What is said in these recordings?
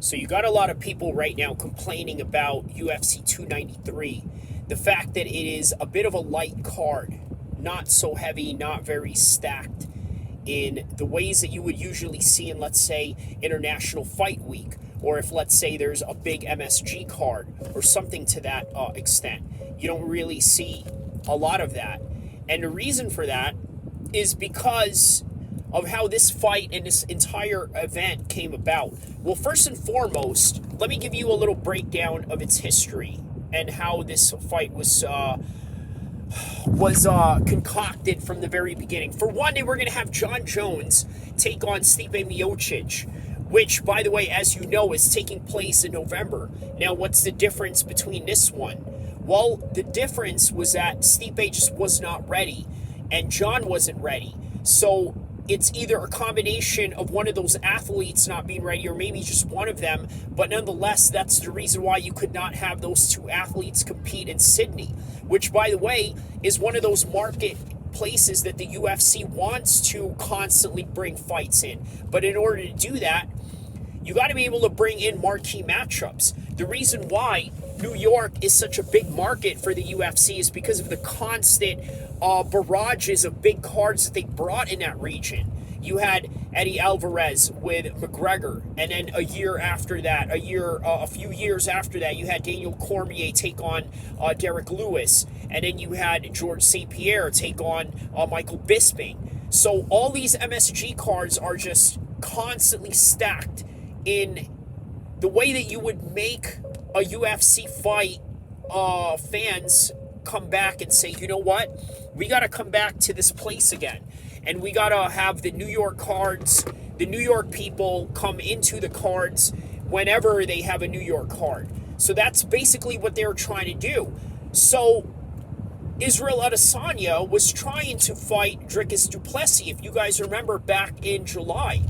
So you got a lot of people right now complaining about UFC 293. The fact that it is a bit of a light card, not so heavy, not very stacked in the ways that you would usually see in, let's say, International Fight Week, or if, let's say, there's a big MSG card or something to that extent. You don't really see a lot of that. And the reason for that is because of how this fight and this entire event came about. Well, first and foremost, let me give you a little breakdown of its history and how this fight was concocted from the very beginning. For one, they were going to have John Jones take on Stipe Miocic, which, by the way, as you know, is taking place in November. Now, what's the difference between this one? Well, the difference was that Stipe just was not ready, and John wasn't ready. So it's either a combination of one of those athletes not being ready or maybe just one of them, but nonetheless, that's the reason why you could not have those two athletes compete in Sydney, which, by the way, is one of those market places that the UFC wants to constantly bring fights in. But in order to do that, you got to be able to bring in marquee matchups. The reason why New York is such a big market for the UFC is because of the constant barrages of big cards that they brought in that region. You had Eddie Alvarez with McGregor, and then a few years after that, you had Daniel Cormier take on Derek Lewis, and then you had George St. Pierre take on Michael Bisping. So all these MSG cards are just constantly stacked in the way that you would make a UFC fight fans come back and say, you know what, we got to come back to this place again, and we got to have the New York cards, the New York people come into the cards whenever they have a New York card. So that's basically what they were trying to do. So Israel Adesanya was trying to fight Dricus du Plessis, if you guys remember, back in July.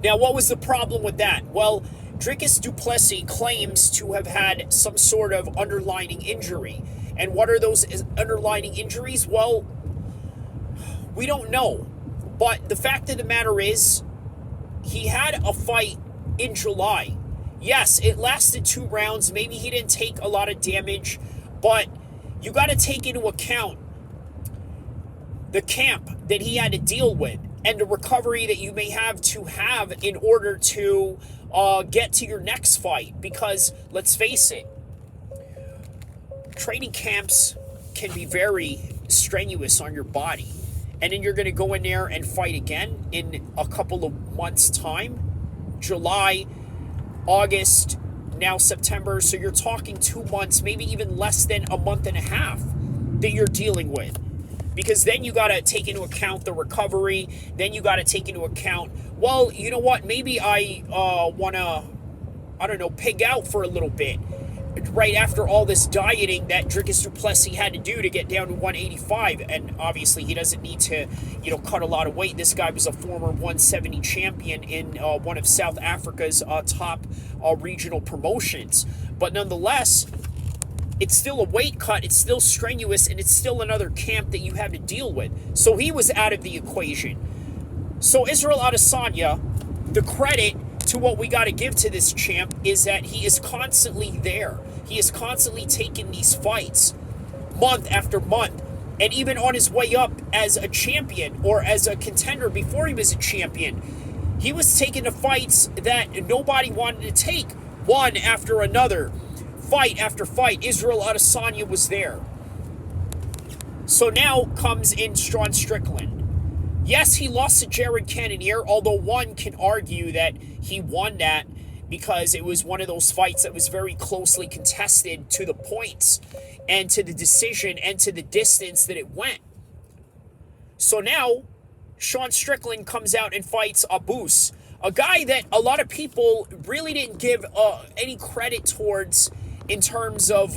Now, what was the problem with that? Well, Dricus du Plessis claims to have had some sort of underlying injury. And what are those underlying injuries? Well, we don't know. But the fact of the matter is, he had a fight in July. Yes, it lasted 2 rounds. Maybe he didn't take a lot of damage. But you got to take into account the camp that he had to deal with and the recovery that you may have in order to get to your next fight. Because, let's face it, training camps can be very strenuous on your body. And then you're going to go in there and fight again in a couple of months' time. July, August, now September. So you're talking 2 months, maybe even less than a month and a half that you're dealing with. Because then you got to take into account the recovery. Then you got to take into account, well, you know what? Maybe I want to, pig out for a little bit. Right after all this dieting that Dricus du Plessis had to do to get down to 185. And obviously he doesn't need to, cut a lot of weight. This guy was a former 170 champion in one of South Africa's top regional promotions. But nonetheless, it's still a weight cut, it's still strenuous, and it's still another camp that you have to deal with. So he was out of the equation. So Israel Adesanya, the credit to what we got to give to this champ is that he is constantly there. He is constantly taking these fights month after month. And even on his way up as a champion or as a contender before he was a champion, he was taking the fights that nobody wanted to take, one after another. Fight after fight, Israel Adesanya was there. So now comes in Sean Strickland. Yes, he lost to Jared Cannonier, although one can argue that he won that because it was one of those fights that was very closely contested to the points and to the decision and to the distance that it went. So now, Sean Strickland comes out and fights Abus, a guy that a lot of people really didn't give any credit towards in terms of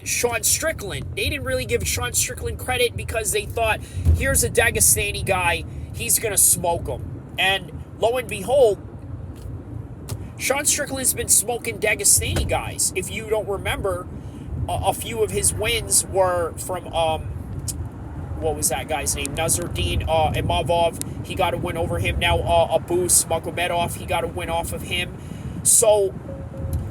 Sean Strickland. They didn't really give Sean Strickland credit because they thought, here's a Dagestani guy, he's going to smoke him. And lo and behold, Sean Strickland's been smoking Dagestani guys. If you don't remember, a few of his wins were from, what was that guy's name? Nazardine Imavov. he got a win over him. Now Abu Smagomedov, he got a win off of him. So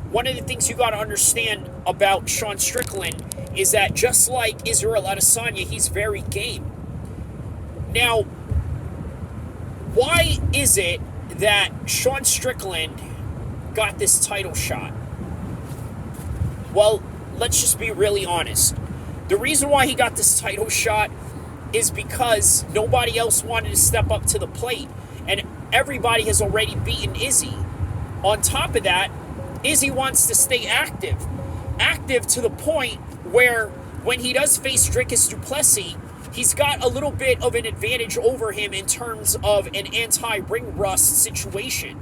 one of the things you got to understand about Sean Strickland is that just like Israel Adesanya, he's very game. Now, why is it that Sean Strickland got this title shot? Well, let's just be really honest. The reason why he got this title shot is because nobody else wanted to step up to the plate, and everybody has already beaten Izzy. On top of that, Izzy wants to stay active to the point where when he does face Dricus du Plessis, he's got a little bit of an advantage over him in terms of an anti-ring rust situation.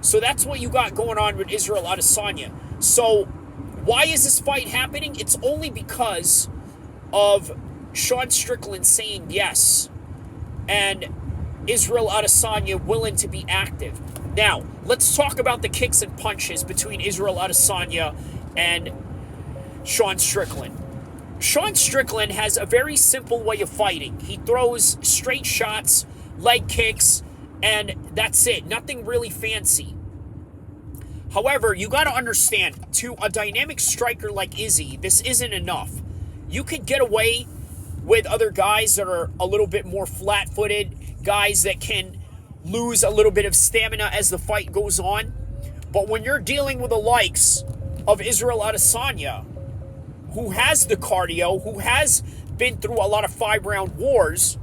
So that's what you got going on with Israel Adesanya. So why is this fight happening? It's only because of Sean Strickland saying yes and Israel Adesanya willing to be active. Now, let's talk about the kicks and punches between Israel Adesanya and Sean Strickland. Sean Strickland has a very simple way of fighting. He throws straight shots, leg kicks, and that's it. Nothing really fancy. However, you got to understand, to a dynamic striker like Izzy, this isn't enough. You could get away with other guys that are a little bit more flat-footed, guys that can lose a little bit of stamina as the fight goes on. But when you're dealing with the likes of Israel Adesanya, who has the cardio, who has been through a lot of 5-round wars,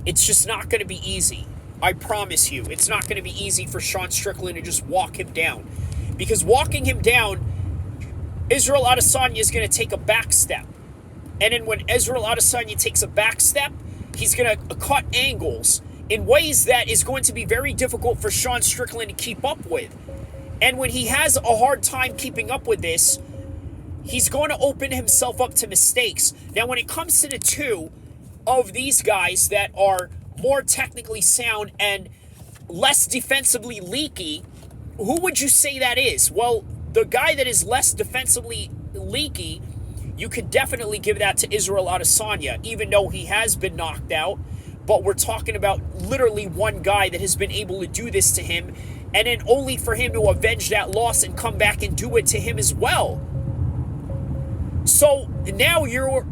it's just not going to be easy. I promise you, it's not going to be easy for Sean Strickland to just walk him down. Because walking him down, Israel Adesanya is going to take a back step. And then when Israel Adesanya takes a back step, he's going to cut angles in ways that is going to be very difficult for Sean Strickland to keep up with. And when he has a hard time keeping up with this, he's going to open himself up to mistakes. Now, when it comes to the two of these guys that are more technically sound and less defensively leaky, who would you say that is? Well, the guy that is less defensively leaky, you could definitely give that to Israel Adesanya, even though he has been knocked out. But we're talking about literally one guy that has been able to do this to him, and then only for him to avenge that loss and come back and do it to him as well. So now you're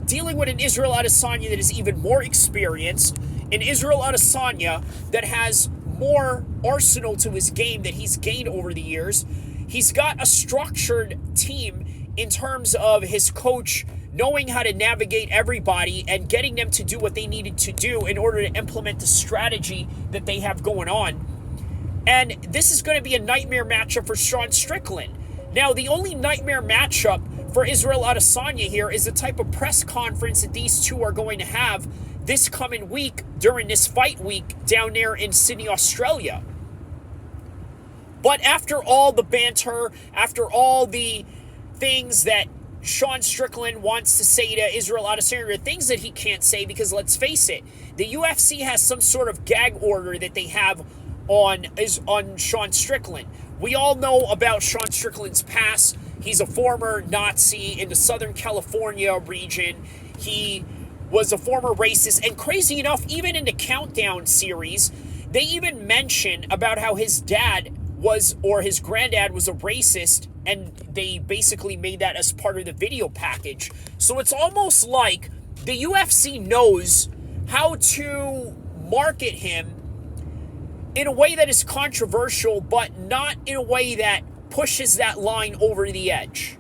dealing with an Israel Adesanya that is even more experienced, an Israel Adesanya that has more arsenal to his game that he's gained over the years. He's got a structured team in terms of his coach knowing how to navigate everybody and getting them to do what they needed to do in order to implement the strategy that they have going on. And this is going to be a nightmare matchup for Sean Strickland. Now, the only nightmare matchup for Israel Adesanya here is the type of press conference that these two are going to have this coming week during this fight week down there in Sydney, Australia. But after all the banter, after all the things that Sean Strickland wants to say to Israel Adesanya, things that he can't say, because let's face it, the UFC has some sort of gag order that they have on Sean Strickland. We all know about Sean Strickland's past. He's a former Nazi in the Southern California region. He was a former racist. And crazy enough, even in the Countdown series, they even mention about how his dad was, or his granddad was, a racist, and they basically made that as part of the video package. So it's almost like the UFC knows how to market him in a way that is controversial, but not in a way that pushes that line over the edge.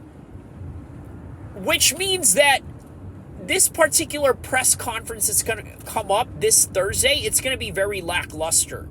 Which means that this particular press conference that's going to come up this Thursday, it's going to be very lackluster.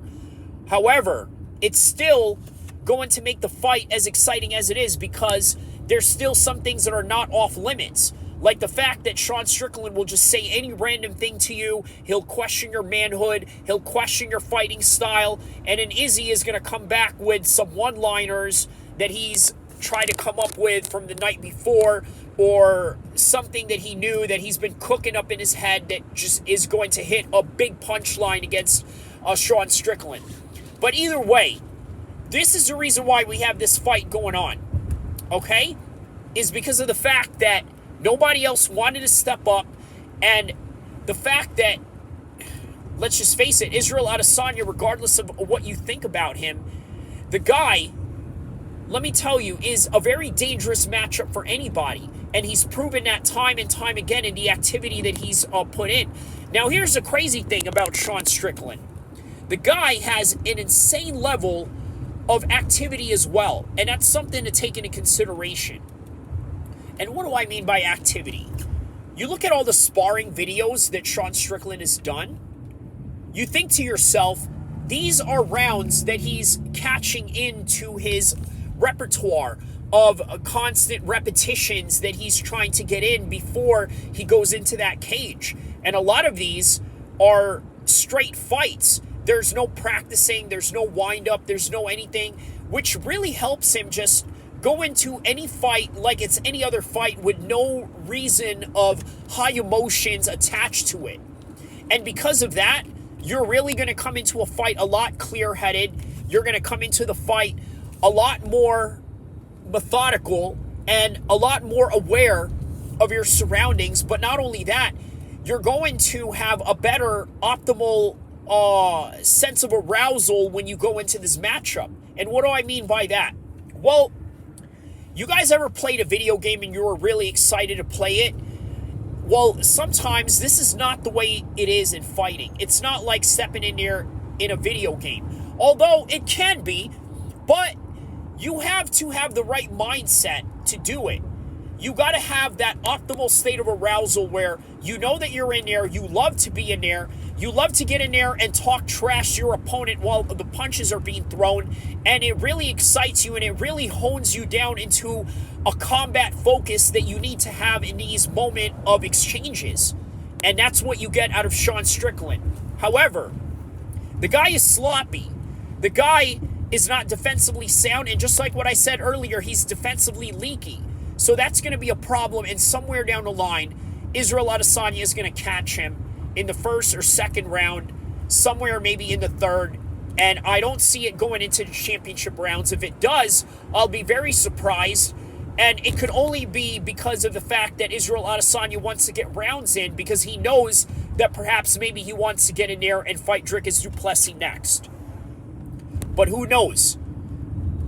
However, it's still going to make the fight as exciting as it is, because there's still some things that are not off limits. Like the fact that Sean Strickland will just say any random thing to you. He'll question your manhood. He'll question your fighting style. And then Izzy is going to come back with some one-liners that he's tried to come up with from the night before, or something that he knew that he's been cooking up in his head that just is going to hit a big punchline against Sean Strickland. But either way, this is the reason why we have this fight going on, okay? Is because of the fact that nobody else wanted to step up, and the fact that let's just face it, Israel Adesanya, regardless of what you think about him, the guy, let me tell you, is a very dangerous matchup for anybody. And he's proven that time and time again in the activity that he's put in. Now, here's the crazy thing about Sean Strickland. The guy has an insane level of activity as well. And that's something to take into consideration. And what do I mean by activity? You look at all the sparring videos that Sean Strickland has done. You think to yourself, these are rounds that he's catching into his repertoire of constant repetitions that he's trying to get in before he goes into that cage. And a lot of these are straight fights. There's no practicing, there's no wind-up, there's no anything, which really helps him just go into any fight like it's any other fight with no reason of high emotions attached to it. And because of that, you're really going to come into a fight a lot clear-headed. You're going to come into the fight a lot more methodical and a lot more aware of your surroundings. But not only that, you're going to have a better optimal sense of arousal when you go into this matchup. And what do I mean by that? Well, you guys ever played a video game and you were really excited to play it? Well, sometimes this is not the way it is in fighting. It's not like stepping in there in a video game. Although it can be, but you have to have the right mindset to do it. You got to have that optimal state of arousal where you know that you're in there, you love to be in there, you love to get in there and talk trash to your opponent while the punches are being thrown, and it really excites you and it really hones you down into a combat focus that you need to have in these moment of exchanges. And that's what you get out of Sean Strickland. However, the guy is sloppy. The guy is not defensively sound, and just like what I said earlier, he's defensively leaky. So that's going to be a problem, and somewhere down the line, Israel Adesanya is going to catch him in the first or second round, somewhere maybe in the third, and I don't see it going into the championship rounds. If it does, I'll be very surprised, and it could only be because of the fact that Israel Adesanya wants to get rounds in, because he knows that perhaps maybe he wants to get in there and fight Dricus du Plessis next. But who knows?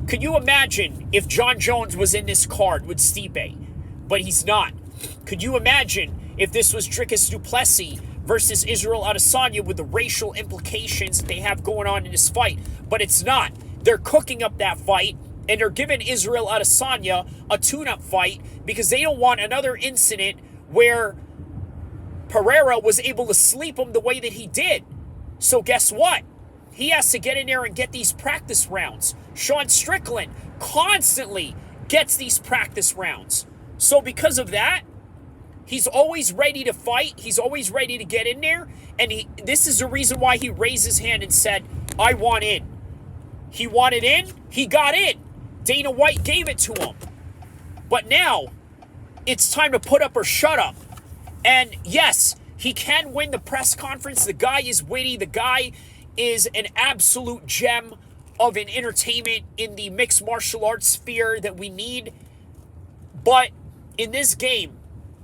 Could you imagine if Jon Jones was in this card with Stipe? But he's not. Could you imagine if this was Dricus du Plessis versus Israel Adesanya with the racial implications that they have going on in this fight? But it's not. They're cooking up that fight, and they're giving Israel Adesanya a tune-up fight because they don't want another incident where Pereira was able to sleep him the way that he did. So guess what? He has to get in there and get these practice rounds. Sean Strickland constantly gets these practice rounds. So because of that, he's always ready to fight. He's always ready to get in there. And this is the reason why he raised his hand and said, I want in. He wanted in. He got in. Dana White gave it to him. But now, it's time to put up or shut up. And yes, he can win the press conference. The guy is witty. The guy is an absolute gem of an entertainment in the mixed martial arts sphere that we need. But in this game,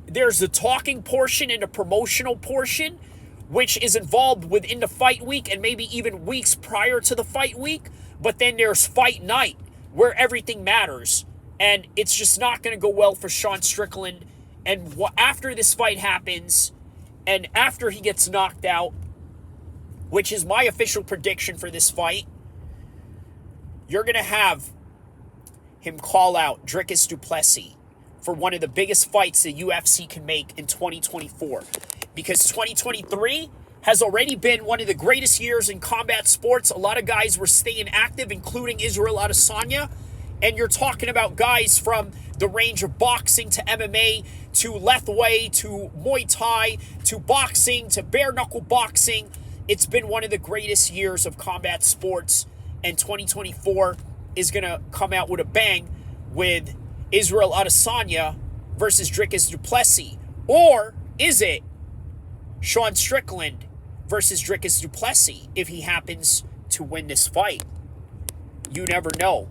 there's the talking portion and the promotional portion, which is involved within the fight week and maybe even weeks prior to the fight week. But then there's fight night, where everything matters. And it's just not going to go well for Sean Strickland. And after this fight happens, and after he gets knocked out, which is my official prediction for this fight, you're going to have him call out Dricus du Plessis for one of the biggest fights the UFC can make in 2024. Because 2023 has already been one of the greatest years in combat sports. A lot of guys were staying active, including Israel Adesanya. And you're talking about guys from the range of boxing to MMA to Lethwei to Muay Thai to boxing to bare knuckle boxing. It's been one of the greatest years of combat sports, and 2024 is going to come out with a bang with Israel Adesanya versus Dricus du Plessis. Or is it Sean Strickland versus Dricus du Plessis if he happens to win this fight? You never know.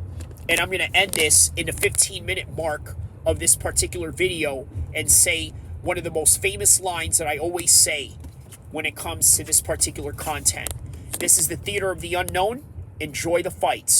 And I'm going to end this in the 15-minute mark of this particular video and say one of the most famous lines that I always say when it comes to this particular content. This is the Theater of the Unknown. Enjoy the fights.